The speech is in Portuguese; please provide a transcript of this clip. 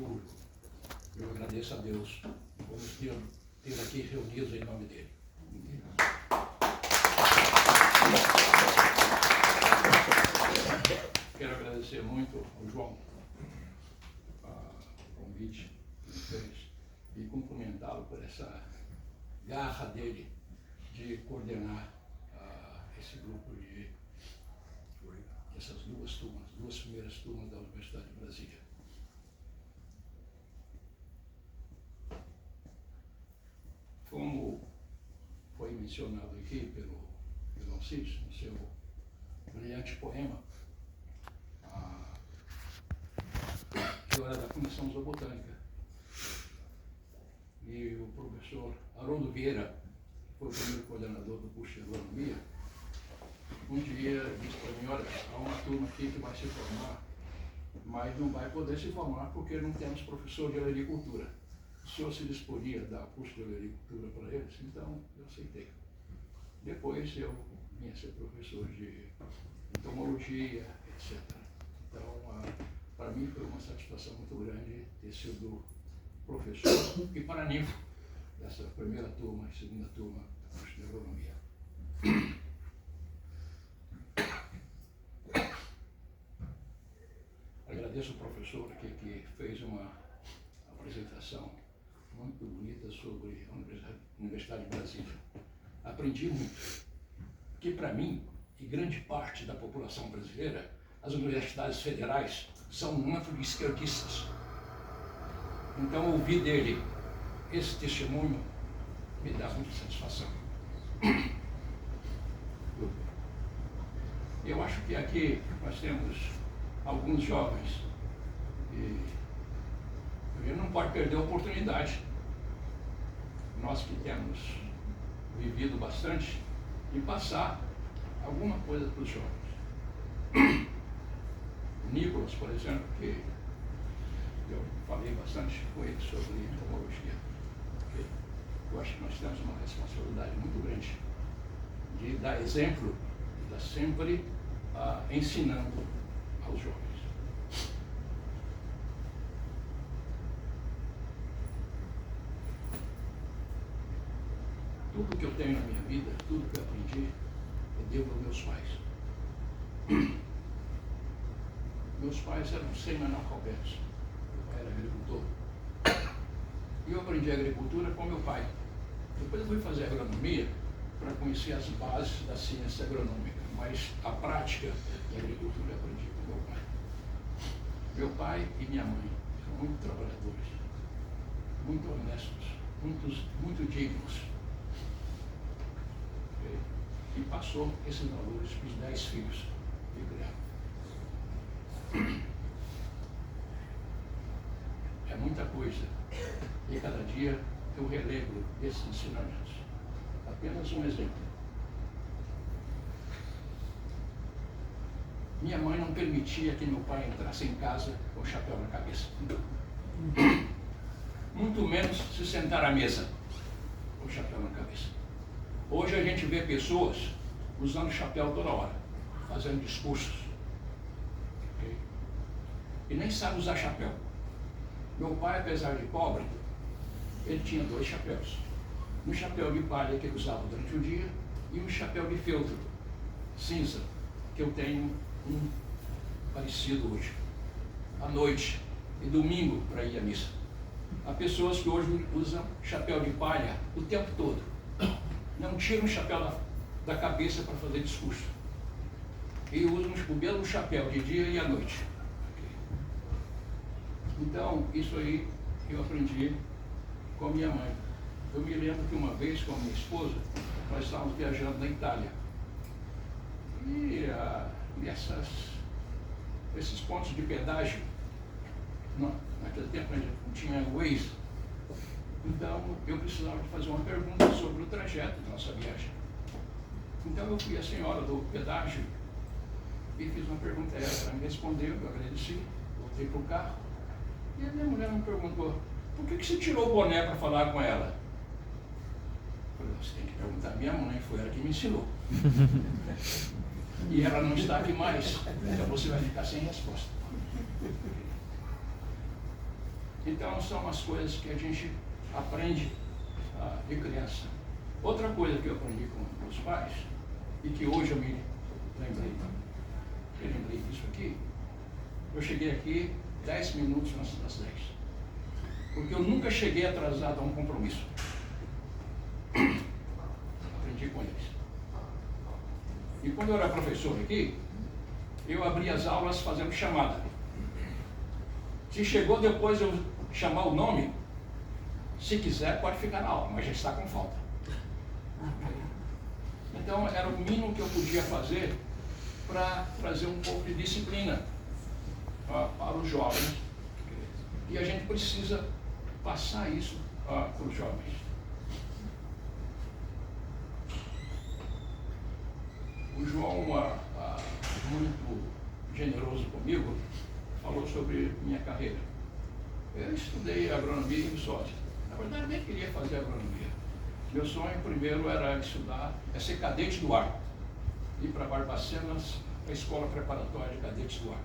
público. Eu agradeço a Deus por nos ter aqui reunidos em nome dele. Quero agradecer muito ao João o convite que ele fez e cumprimentá-lo por essa garra dele de coordenar esse grupo essas duas primeiras turmas da Universidade de Brasília. Como foi mencionado aqui pelo Alcides, no seu brilhante poema, eu era da Comissão Zoobotânica. E o professor Haroldo Vieira, que foi o primeiro coordenador do curso de agronomia, um dia disse para mim: olha, há uma turma aqui que vai se formar, mas não vai poder se formar porque não temos professor de agricultura. O senhor se disporia a dar curso de agricultura para eles? Então eu aceitei. Depois eu vim a ser professor de entomologia, etc. Então, para mim foi uma satisfação muito grande ter sido professor e paraninfo dessa primeira turma e segunda turma do curso de agronomia. Agradeço ao professor aqui que fez uma apresentação muito bonita sobre a Universidade de Brasília. Aprendi muito, porque para mim e grande parte da população brasileira, as universidades federais são um antro de esquerdistas. Então, ouvir dele esse testemunho me dá muita satisfação. Eu acho que aqui nós temos alguns jovens e a gente não pode perder a oportunidade. Nós que temos vivido bastante, de passar alguma coisa para os jovens. O Nicolas, por exemplo, que eu falei bastante com ele sobre entomologia. Eu acho que nós temos uma responsabilidade muito grande de dar exemplo e estar sempre ensinando aos jovens. Tudo que eu tenho na minha vida, tudo que eu aprendi, eu devo aos meus pais. Meus pais eram semi-analfabetos. Meu pai era agricultor. E eu aprendi agricultura com meu pai. Depois eu fui fazer agronomia para conhecer as bases da ciência agronômica, mas a prática da agricultura eu aprendi com meu pai. Meu pai e minha mãe eram muito trabalhadores, muito honestos, muito dignos. E passou esses valores para os 10 filhos que criaram. É muita coisa. E cada dia eu relembro esses ensinamentos. Apenas um exemplo. Minha mãe não permitia que meu pai entrasse em casa com o chapéu na cabeça. Muito menos se sentar à mesa com o chapéu na cabeça. Hoje a gente vê pessoas usando chapéu toda hora, fazendo discursos. Okay? E nem sabe usar chapéu. Meu pai, apesar de pobre, ele tinha 2 chapéus. Um chapéu de palha que ele usava durante o dia e um chapéu de feltro, cinza, que eu tenho um parecido hoje. À noite e domingo para ir à missa. Há pessoas que hoje usam chapéu de palha o tempo todo. Não tiram o chapéu da cabeça para fazer discurso. E usam o mesmo chapéu de dia e à noite. Então, isso aí eu aprendi com a minha mãe. Eu me lembro que uma vez com a minha esposa, nós estávamos viajando na Itália. E esses pontos de pedágio, naquele tempo a gente não tinha Waze. Então, eu precisava de fazer uma pergunta sobre o trajeto da nossa viagem. Então, eu fui à senhora do pedágio e fiz uma pergunta a ela. Ela me respondeu, eu agradeci, voltei para o carro. E a minha mulher me perguntou: por que você tirou o boné para falar com ela? Eu falei: você tem que perguntar à minha mãe, foi ela que me ensinou. E ela não está aqui mais, então você vai ficar sem resposta. Então, são as coisas que a gente aprende de criança. Outra coisa que eu aprendi com meus pais, e que hoje eu me lembrei disso aqui, eu cheguei aqui 10 minutos antes das 10. Porque eu nunca cheguei atrasado a um compromisso. Aprendi com eles. E quando eu era professor aqui, eu abria as aulas fazendo chamada. Se chegou depois eu chamar o nome, se quiser pode ficar na aula, mas já está com falta. Então era o mínimo que eu podia fazer para trazer um pouco de disciplina para os jovens. E a gente precisa passar isso para os jovens. O João, muito generoso comigo, falou sobre minha carreira. Eu estudei agronomia em Viçosa. Na verdade, nem queria fazer agronomia. Meu sonho primeiro era estudar, ser cadete do ar. Ir para Barbacena, a escola preparatória de cadetes do ar.